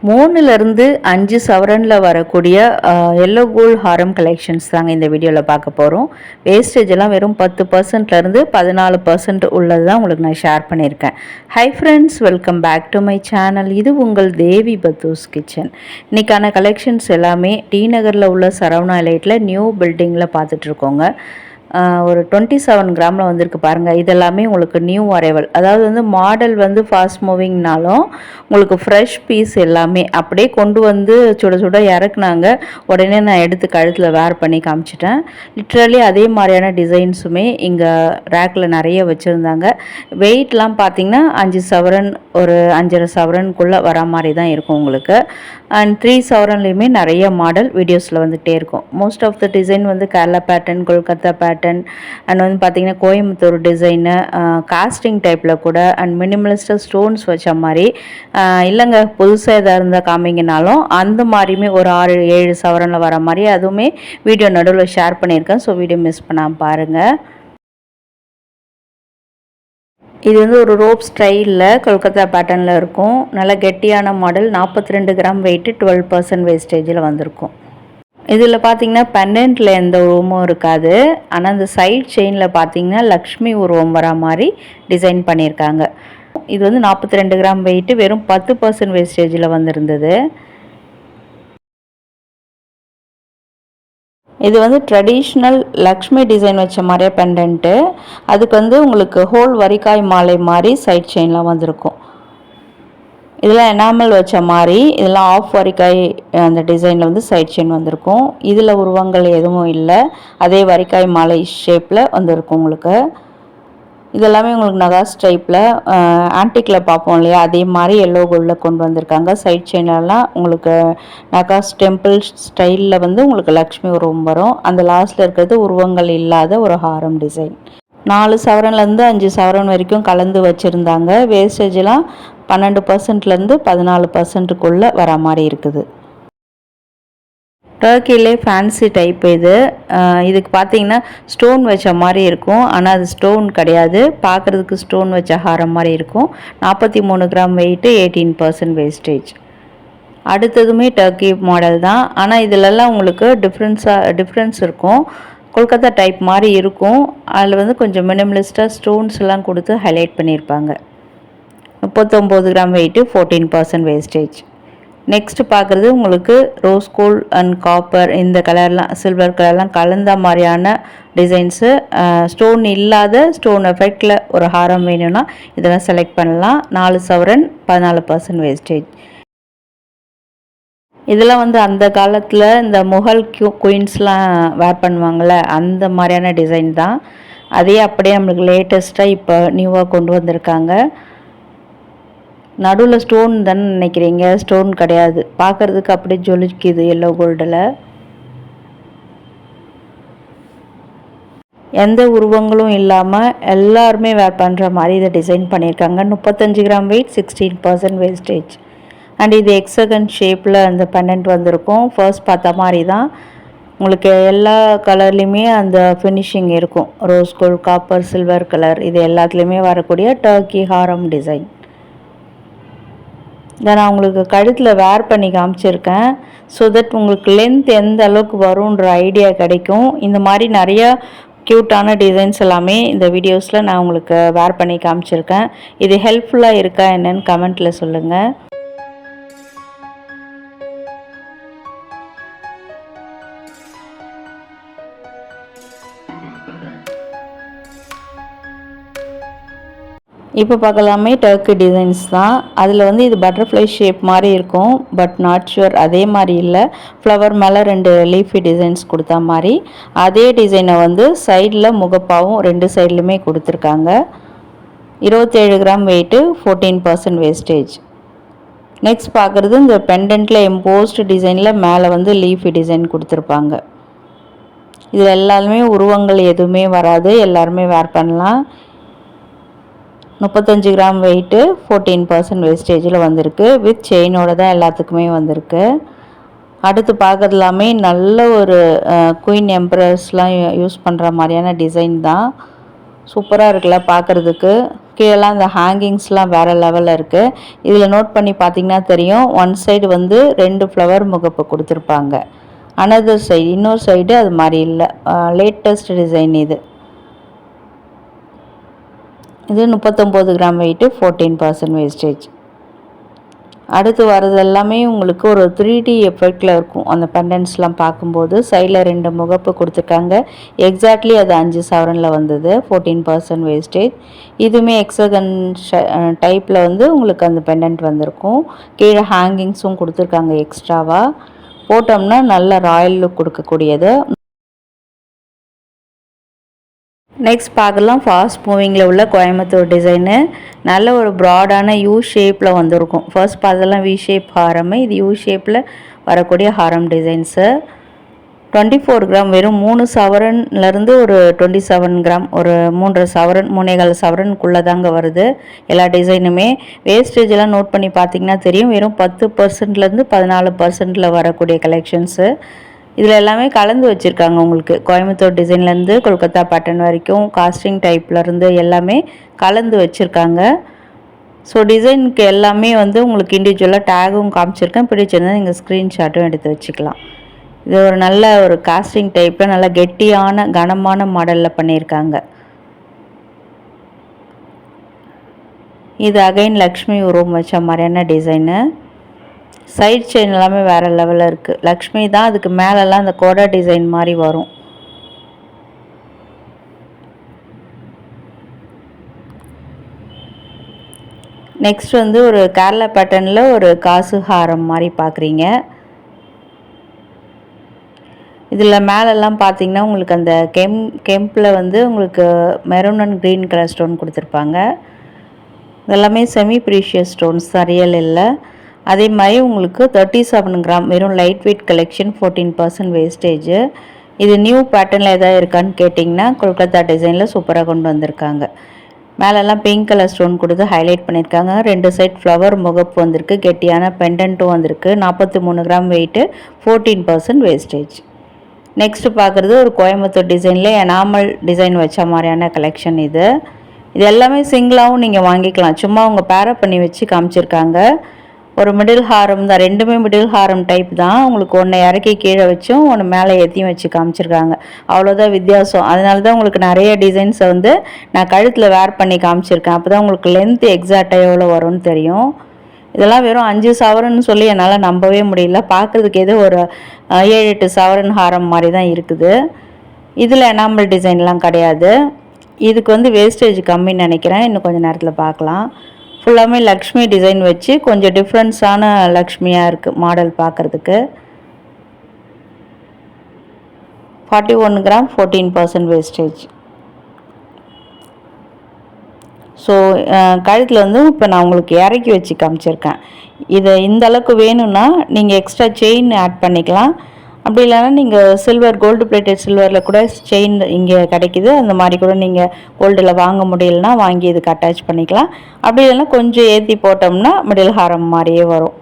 3லேருந்து 5 சவரனில் வரக்கூடிய yellow gold ஹாரம் collections தாங்க இந்த வீடியோவில் பார்க்க போகிறோம். வேஸ்டேஜ் எல்லாம் வெறும் 10%லேருந்து 14% உள்ளது தான் உங்களுக்கு நான் ஷேர் பண்ணியிருக்கேன். Hi friends, welcome back to my channel. இது உங்கள் தேவி பத்தூஸ் கிச்சன். இன்றைக்கான கலெக்ஷன்ஸ் எல்லாமே டி நகரில் உள்ள சரவணா எலைட்டில் நியூ பில்டிங்கில் பார்த்துட்ருக்கோங்க. ஒரு 27 கிராமில் வந்திருக்கு பாருங்கள். இதெல்லாமே உங்களுக்கு நியூ அரைவல், அதாவது வந்து மாடல் வந்து ஃபாஸ்ட் மூவிங்னாலும் உங்களுக்கு ஃப்ரெஷ் பீஸ் எல்லாமே அப்படியே கொண்டு வந்து சுட சுட இறக்குனாங்க. உடனே நான் எடுத்து கழுத்தில் வேர் பண்ணி காமிச்சிட்டேன். லிட்ரலி அதே மாதிரியான டிசைன்ஸுமே இங்கே ரேக்கில் நிறைய வச்சுருந்தாங்க. வெயிட்லாம் பார்த்திங்கன்னா 5 சவரன் ஒரு 5.5 சவரனுக்குள்ளே வர மாதிரி தான் இருக்கும் உங்களுக்கு. அண்ட் 3 சவரன்லேயுமே நிறைய மாடல் வீடியோஸில் வந்துகிட்டே இருக்கும். மோஸ்ட் ஆஃப் த டிசைன் வந்து Kerala pattern, Kolkata pattern, and வந்து பார்த்திங்கன்னா கோயம்புத்தூர் டிசைனு, காஸ்டிங் டைப்பில் கூட, அண்ட் மினிமலிஸ்டாக ஸ்டோன்ஸ் வச்ச மாதிரி. இல்லைங்க புதுசாக எதாக இருந்தால் காமிங்கனாலும் அந்த மாதிரியுமே ஒரு 6-7 சவரனில் வர மாதிரி அதுவுமே வீடியோ நடுவில் ஷேர் பண்ணியிருக்கேன். ஸோ வீடியோ மிஸ் பண்ணாமல் பாருங்கள். இது வந்து ஒரு ரோப் ஸ்டைலில் கொல்கத்தா பேட்டர்னில் இருக்கும். நல்ல கெட்டியான மாடல். 42 கிராம் வெயிட்டு, 12% வேஸ்டேஜில் வந்திருக்கும். இதில் பார்த்திங்கன்னா பெண்டன்ட்டில் எந்த உருவமும் இருக்காது. ஆனால் இந்த சைட் செயினில் பார்த்திங்கன்னா லக்ஷ்மி உருவம் வர மாதிரி டிசைன் பண்ணியிருக்காங்க. இது வந்து 42 கிராம் வெயிட்டு, வெறும் 10% வேஸ்டேஜில் வந்திருந்தது. இது வந்து ட்ரெடிஷ்னல் லக்ஷ்மி டிசைன் வச்ச மாதிரியே பெண்டன்ட்டு. அதுக்கு வந்து உங்களுக்கு ஹோல் வரிக்காய் மாலை மாதிரி சைட் செயின்லாம் வந்திருக்கும். இதெல்லாம் எனாமல் வச்ச மாதிரி, இதெல்லாம் ஆஃப் வரிக்காய் அந்த டிசைனில் வந்து சைட் செயின் வந்திருக்கும். இதில் உருவங்கள் எதுவும் இல்லை, அதே வரிக்காய் மாலை ஷேப்பில் வந்திருக்கும் உங்களுக்கு. இதெல்லாமே உங்களுக்கு நகாஸ் டைப்பில் ஆன்டிக்கில் பார்ப்போம் இல்லையா, அதே மாதிரி எல்லோ கோல்டில் கொண்டு வந்திருக்காங்க. சைட் செயின்லாம் உங்களுக்கு நகாஸ் டெம்பிள் ஸ்டைலில் வந்து உங்களுக்கு லக்ஷ்மி உருவம் வரும். அந்த லாஸ்ட்டில் இருக்கிறது உருவங்கள் இல்லாத ஒரு ஹாரம் டிசைன். 4 சவரன்லேருந்து 5 சவரன் வரைக்கும் கலந்து வச்சுருந்தாங்க. வேஸ்டேஜெலாம் 12%லேருந்து 14%க்குள்ளே வர மாதிரி இருக்குது. டர்க்கிலே ஃபேன்சி டைப் இது. இதுக்கு பார்த்தீங்கன்னா ஸ்டோன் வச்ச மாதிரி இருக்கும், ஆனால் அது ஸ்டோன் கிடையாது. பார்க்குறதுக்கு ஸ்டோன் வச்ச ஹாரம் மாதிரி இருக்கும். 43 கிராம் வெயிட்டு, 18% வேஸ்டேஜ். அடுத்ததுமே டர்க்கி மாடல் தான், ஆனால் இதிலெல்லாம் உங்களுக்கு டிஃப்ரென்ஸ் இருக்கும். கொல்கத்தா டைப் மாதிரி இருக்கும். அதில் வந்து கொஞ்சம் மினிமலிஸ்டாக ஸ்டோன்ஸ் எல்லாம் கொடுத்து ஹைலைட் பண்ணியிருப்பாங்க. 39 கிராம் வெயிட்டு, 14% வேஸ்டேஜ். நெக்ஸ்ட்டு பார்க்குறது உங்களுக்கு ரோஸ் கோல்ட் அண்ட் காப்பர், இந்த கலர்லாம் சில்வர் கலர்லாம் கலந்த மாதிரியான டிசைன்ஸு. ஸ்டோன் இல்லாத ஸ்டோன் எஃபெக்டில் ஒரு ஹாரம் வேணும்னா இதெல்லாம் செலக்ட் பண்ணலாம். 4 சவரன், 14% வேஸ்டேஜ். இதெல்லாம் வந்து அந்த காலத்தில் இந்த முகல் குயின்ஸ்லாம் வேர் பண்ணுவாங்கள்ல, அந்த மாதிரியான டிசைன் தான். அதே அப்படியே நம்மளுக்கு லேட்டஸ்ட்டாக இப்போ நியூவாக கொண்டு வந்திருக்காங்க. நடுவில் ஸ்டோன் தானே நினைக்கிறீங்க, ஸ்டோன் கிடையாது. பார்க்குறதுக்கு அப்படியே ஜொலிக்குது எல்லோ கோல்டில். எந்த உருவங்களும் இல்லாமல் எல்லாருமே வேர் பண்ணுற மாதிரி இதை டிசைன் பண்ணியிருக்காங்க. 35 கிராம் வெயிட், 16% வேஸ்டேஜ். அண்ட் இது எக்ஸகன் ஷேப்பில் அந்த பெண்டன்ட் வந்திருக்கும். ஃபர்ஸ்ட் பார்த்த மாதிரி தான் உங்களுக்கு எல்லா கலர்லேயுமே அந்த ஃபினிஷிங் இருக்கும். Rose gold, copper, silver colour, இது எல்லாத்துலேயுமே வரக்கூடிய டர்க்கி ஹாரம் டிசைன். இதை நான் உங்களுக்கு கழுத்தில் வேர் பண்ணி காமிச்சிருக்கேன். ஸோ தட் உங்களுக்கு லென்த் எந்த அளவுக்கு வரும்ன்ற ஐடியா கிடைக்கும். இந்த மாதிரி நிறையா க்யூட்டான டிசைன்ஸ் எல்லாமே இந்த வீடியோஸில் நான் உங்களுக்கு வேர் பண்ணி காமிச்சிருக்கேன். இது ஹெல்ப்ஃபுல்லாக இருக்கா என்னன்னு கமெண்ட்டில் சொல்லுங்கள். இப்போ பார்க்கலாமே டர்க்கி டிசைன்ஸ் தான். அதில் வந்து இது பட்டர்ஃப்ளை ஷேப் மாதிரி இருக்கும், பட் நாட் ஷுர் அதே மாதிரி இல்லை. ஃப்ளவர் மேலே 2 லீஃபி டிசைன்ஸ் கொடுத்தா மாதிரி அதே டிசைனை வந்து சைடில் முகப்பாவும் 2 சைட்லையுமே கொடுத்துருக்காங்க. 27 கிராம் வெயிட்டு, 14% வேஸ்டேஜ். நெக்ஸ்ட் பார்க்குறது இந்த பெண்டன்ட்டில் எம்போஸ்டு டிசைனில் மேலே வந்து லீஃபி டிசைன் கொடுத்துருப்பாங்க. இதில் எல்லாருமே உருவங்கள் எதுவுமே வராது, எல்லாருமே வேர் பண்ணலாம். 35 கிராம் வெயிட்டு, 14% வேஸ்டேஜில் வந்திருக்கு. வித் செயினோட தான் எல்லாத்துக்குமே வந்திருக்கு. அடுத்து பார்க்குறது எல்லாமே நல்ல ஒரு குயின் எம்பரர்ஸ்லாம் யூஸ் பண்ணுற மாதிரியான டிசைன் தான். சூப்பராக இருக்குல்ல பார்க்குறதுக்கு. கீழெல்லாம் இந்த ஹேங்கிங்ஸ்லாம் வேறு லெவலில் இருக்குது. இதில் நோட் பண்ணி பார்த்திங்கன்னா தெரியும், ஒன் சைடு வந்து 2 ஃப்ளவர் முகப்பு கொடுத்துருப்பாங்க. அனதர் சைடு இன்னொரு சைடு அது மாதிரி இல்லை. லேட்டஸ்ட் டிசைன் இது. இது 39 கிராம் வெயிட்டு, 14% வேஸ்டேஜ். அடுத்து வர்றது எல்லாமே உங்களுக்கு ஒரு 3D எஃபெக்டில் இருக்கும். அந்த பெண்டன்ட்ஸ்லாம் பார்க்கும்போது சைடில் 2 முகப்பு கொடுத்துருக்காங்க. எக்ஸாக்ட்லி அது 5 சவரனில் வந்தது, 14% வேஸ்டேஜ். இதுவுமே எக்ஸகன் டைப்பில் வந்து உங்களுக்கு அந்த பெண்டன்ட் வந்திருக்கும். கீழே ஹேங்கிங்ஸும் கொடுத்துருக்காங்க எக்ஸ்ட்ராவாக. போட்டோம்னா நல்ல ராயல் லுக் கொடுக்கக்கூடியது. நெக்ஸ்ட் பார்க்கலாம் ஃபாஸ்ட் மூவிங்கில் உள்ள கோயம்புத்தூர் டிசைனு. நல்ல ஒரு ப்ராடான யூ ஷேப்பில் வந்திருக்கும். ஃபர்ஸ்ட் பார்த்ததெல்லாம் வி ஷேப் ஹாரம், இது யூ ஷேப்பில் வரக்கூடிய ஹாரம் டிசைன்ஸு. 24 கிராம் வெறும் 3 சவரன்லேருந்து ஒரு 27 கிராம், ஒரு 3.5 சவரன் 3.25 சவரனுக்குள்ளே தாங்க வருது எல்லா டிசைனுமே. வேஸ்டேஜெல்லாம் நோட் பண்ணி பார்த்திங்கன்னா தெரியும், வெறும் 10%லேருந்து 14% வரக்கூடிய கலெக்ஷன்ஸு. இதில் எல்லாமே கலந்து வச்சுருக்காங்க உங்களுக்கு. கோயம்புத்தூர் டிசைன்லேருந்து கொல்கத்தா பேட்டர்ன் வரைக்கும் காஸ்டிங் டைப்லேருந்து எல்லாமே கலந்து வச்சுருக்காங்க. ஸோ டிசைனுக்கு எல்லாமே வந்து உங்களுக்கு இண்டிவிஜுவலாக டேகும் காமிச்சிருக்கேன். பிடிச்சிருந்தால் நீங்கள் ஸ்க்ரீன்ஷாட்டும் எடுத்து வச்சுக்கலாம். இது ஒரு நல்ல ஒரு காஸ்டிங் டைப்பில் நல்ல கெட்டியான கனமான மாடலில் பண்ணியிருக்காங்க. இது அகைன் லக்ஷ்மி உருவம் வச்ச மாதிரியான டிசைனு. சைட் செயின் எல்லாமே வேறு லெவலில் இருக்குது. லக்ஷ்மி தான், அதுக்கு மேலெல்லாம் அந்த கோடா டிசைன் மாதிரி வரும். நெக்ஸ்ட் வந்து ஒரு கேரளா பேட்டர்னில் ஒரு காசு ஹாரம் மாதிரி பார்க்குறீங்க. இதில் மேலெல்லாம் பார்த்தீங்கன்னா உங்களுக்கு அந்த கெம்பில் வந்து உங்களுக்கு maroon and green colour stone கொடுத்துருப்பாங்க. இதெல்லாமே செமி ப்ரீஷியஸ் ஸ்டோன்ஸ் தான், ரியல் இல்லை. அதே மாதிரி உங்களுக்கு 37 கிராம் வெறும் லைட் வெயிட் கலெக்ஷன், 14% வேஸ்டேஜ். இது நியூ பேட்டர்னில் எதாவது இருக்கான்னு கேட்டிங்கன்னா கொல்கத்தா டிசைனில் சூப்பராக கொண்டு வந்திருக்காங்க. மேலெல்லாம் பிங்க் கலர் ஸ்டோன் கொடுத்து ஹைலைட் பண்ணியிருக்காங்க. 2 சைட் ஃப்ளவர் முகப்பு வந்திருக்கு. கெட்டியான பெண்டன்ட்டும் வந்திருக்கு. 43 கிராம் வெயிட்டு, 14% வேஸ்டேஜ். நெக்ஸ்ட்டு பார்க்குறது ஒரு கோயம்புத்தூர் டிசைனில் எனாமல் டிசைன் வச்ச மாதிரியான கலெக்ஷன். இது எல்லாமே சிங்கிளாகவும் நீங்கள் வாங்கிக்கலாம். சும்மா அவங்க பேரப் பண்ணி வச்சு காமிச்சிருக்காங்க. ஒரு மிடில் ஹாரம் தான், ரெண்டுமே மிடில் ஹாரம் டைப் தான். உங்களுக்கு ஒன்று இறக்கி கீழே வச்சும் ஒன்று மேலே ஏற்றியும் வச்சு காமிச்சிருக்காங்க. அவ்வளோதான் வித்தியாசம். அதனால தான் உங்களுக்கு நிறைய டிசைன்ஸை வந்து நான் கழுத்தில் வேர் பண்ணி காமிச்சிருக்கேன். அப்போ தான் உங்களுக்கு லென்த் எக்ஸாக்டாக எவ்வளோ வரும்னு தெரியும். இதெல்லாம் வெறும் 5 சவரன்னு சொல்லி என்னால் நம்பவே முடியல. பார்க்குறதுக்கு ஏதோ ஒரு 7-8 சவரன் ஹாரம் மாதிரி தான் இருக்குது. இதில் எனாமல் டிசைன்லாம் கிடையாது. இதுக்கு வந்து வேஸ்டேஜ் கம்மின்னு நினைக்கிறேன். இன்னும் கொஞ்சம் நேரத்தில் பார்க்கலாம். ஃபுல்லாமே லக்ஷ்மி டிசைன் வச்சு கொஞ்சம் டிஃப்ரென்ஸான லக்ஷ்மியாக இருக்குது மாடல் பார்க்குறதுக்கு. 41 கிராம், 14% வேஸ்டேஜ். ஸோ கழுத்தில் வந்து இப்போ நான் உங்களுக்கு இறக்கி வச்சு காமிச்சிருக்கேன். இதை இந்த அளவுக்கு வேணும்னா நீங்கள் எக்ஸ்ட்ரா செயின் ஆட் பண்ணிக்கலாம். அப்படி இல்லைன்னா நீங்கள் சில்வர், கோல்டு பிளேட்டட் சில்வரில் கூட செயின் இங்கே கிடைக்கிது. அந்த மாதிரி கூட நீங்கள் கோல்டில் வாங்க முடியலன்னா வாங்கி இதுக்கு அட்டாச் பண்ணிக்கலாம். அப்படி இல்லைன்னா கொஞ்சம் ஏற்றி போட்டோம்னா மிடில் ஹாரம் மாதிரியே வரும்.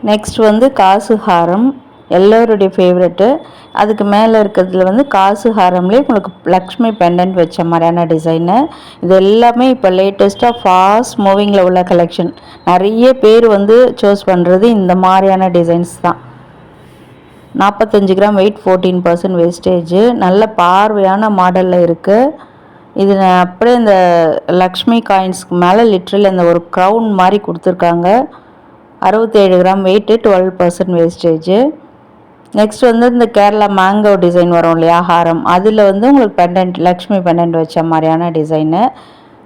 நெக்ஸ்ட் வந்து காசு ஹாரம், எல்லோருடைய ஃபேவரெட்டு. அதுக்கு மேலே இருக்கிறதுல வந்து காசு ஹாரம்லேயே உங்களுக்கு லக்ஷ்மி பெண்டன்ட் வச்ச மாதிரியான டிசைனு. இது எல்லாமே இப்போ லேட்டஸ்ட்டாக ஃபாஸ்ட் மூவிங்கில் உள்ள கலெக்ஷன். நிறைய பேர் வந்து சூஸ் பண்ணுறது இந்த மாதிரியான டிசைன்ஸ் தான். 45 கிராம் வெயிட், 14% வேஸ்டேஜ். நல்ல பார்வையான மாடலில் இருக்குது. இது அப்படியே இந்த லக்ஷ்மி காயின்ஸ்க்கு மேலே லிட்ரலி அந்த ஒரு க்ரௌன் மாதிரி கொடுத்துருக்காங்க. 67 கிராம் வெயிட்டு, 12% வேஸ்டேஜ். நெக்ஸ்ட் வந்து இந்த கேரளா மேங்கோ டிசைன் வரும் இல்லையா ஹாரம், அதில் வந்து உங்களுக்கு பெண்டன்ட், லக்ஷ்மி பெண்டன்ட் வச்ச மாதிரியான டிசைனு.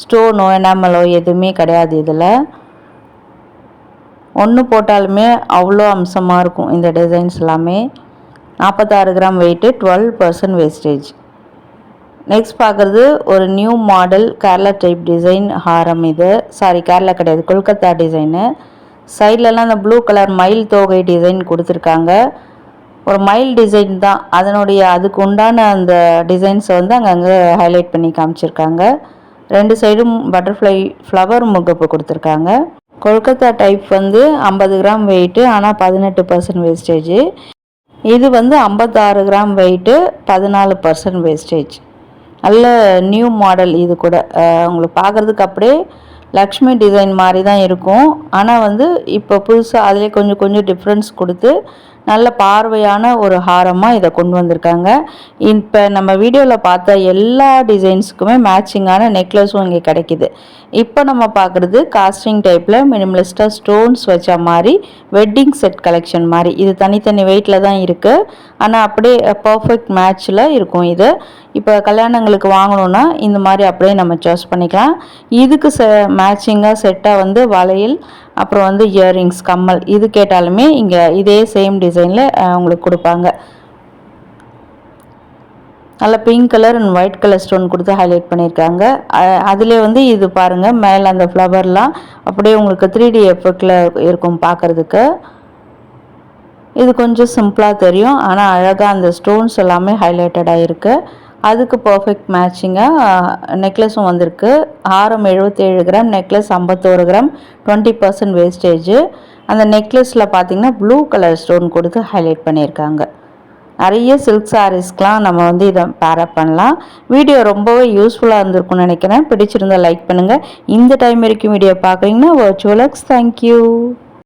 ஸ்டோனோ எனாமலோ எதுவுமே கிடையாது. இதில் ஒன்று போட்டாலுமே அவ்வளோ அம்சமாக இருக்கும் இந்த டிசைன்ஸ் எல்லாமே. 46 கிராம் வெயிட்டு, 12% வேஸ்டேஜ். நெக்ஸ்ட் பார்க்குறது ஒரு new model Kerala type design ஹாரம். இது கேரளா கிடையாது, கொல்கத்தா டிசைனு. சைட்லலாம் அந்த ப்ளூ கலர் மயில் தோகை டிசைன் கொடுத்துருக்காங்க. ஒரு மயில் டிசைன் தான், அதுக்கு உண்டான அந்த டிசைன்ஸை வந்து அங்கங்கே ஹைலைட் பண்ணி காமிச்சிருக்காங்க. 2 சைடும் பட்டர்ஃப்ளை ஃப்ளவர் முகப்பு கொடுத்துருக்காங்க. கொல்கத்தா டைப் வந்து 50 கிராம் வெயிட்டு, ஆனால் 18% வேஸ்டேஜ். இது வந்து 56 கிராம் வெயிட்டு, 14% வேஸ்டேஜ். நல்ல நியூ மாடல். இது கூட உங்களுக்கு பார்க்குறதுக்கு அப்படியே லக்ஷ்மி டிசைன் மாதிரி தான் இருக்கும். ஆனால் வந்து இப்போ புதுசாக அதிலே கொஞ்சம் கொஞ்சம் டிஃப்ரென்ஸ் கொடுத்து நல்ல பார்வையான ஒரு ஹாரமாக இதை கொண்டு வந்திருக்காங்க. இப்போ நம்ம வீடியோவில் பார்த்த எல்லா டிசைன்ஸுக்குமே மேட்சிங்கான நெக்லஸும் இங்கே கிடைக்கிது. இப்போ நம்ம பார்க்குறது காஸ்டிங் டைப்பில் மினிமலிஸ்டாக ஸ்டோன்ஸ் வச்ச மாதிரி வெட்டிங் செட் கலெக்ஷன் மாதிரி. இது தனித்தனி வெயிட்டில் தான் இருக்குது, ஆனால் அப்படியே பர்ஃபெக்ட் மேட்சில் இருக்கும். இது இப்போ கல்யாணங்களுக்கு வாங்கணுன்னா இந்த மாதிரி அப்படியே நம்ம சாய்ஸ் பண்ணிக்கலாம். இதுக்கு மேட்சிங்காக செட்டாக வந்து வளையல், அப்புறம் வந்து இயர்ரிங்ஸ், கம்மல் இது கேட்டாலுமே இங்கே இதே சேம் டிசைனில் உங்களுக்கு கொடுப்பாங்க. நல்ல pink colour and white colour stone கொடுத்து ஹைலைட் பண்ணியிருக்காங்க. அதிலே வந்து இது பாருங்கள், மேலே அந்த ஃப்ளவர்லாம் அப்படியே உங்களுக்கு 3D எஃபெக்டில் இருக்கும் பார்க்குறதுக்கு. இது கொஞ்சம் சிம்பிளாக தெரியும், ஆனால் அழகாக அந்த ஸ்டோன்ஸ் எல்லாமே ஹைலைட்டடாக இருக்குது. அதுக்கு பர்ஃபெக்ட் மேட்சிங்காக நெக்லஸும் வந்திருக்கு. ஹாரம் 77 கிராம், நெக்லஸ் 51 கிராம், 20% வேஸ்டேஜ். அந்த நெக்லஸில் பார்த்திங்கன்னா ப்ளூ கலர் ஸ்டோன் கொடுத்து ஹைலைட் பண்ணியிருக்காங்க. நிறைய சில்க் சாரீஸ்க்கெலாம் நம்ம வந்து இதை பேரப் பண்ணலாம். வீடியோ ரொம்பவே யூஸ்ஃபுல்லாக இருந்திருக்கும்னு நினைக்கிறேன். பிடிச்சிருந்தால் லைக் பண்ணுங்கள். இந்த டைம் வரைக்கும் வீடியோ பார்க்குறீங்கன்னா வர்ச்சுவல் லக்ஸ். தேங்க்யூ.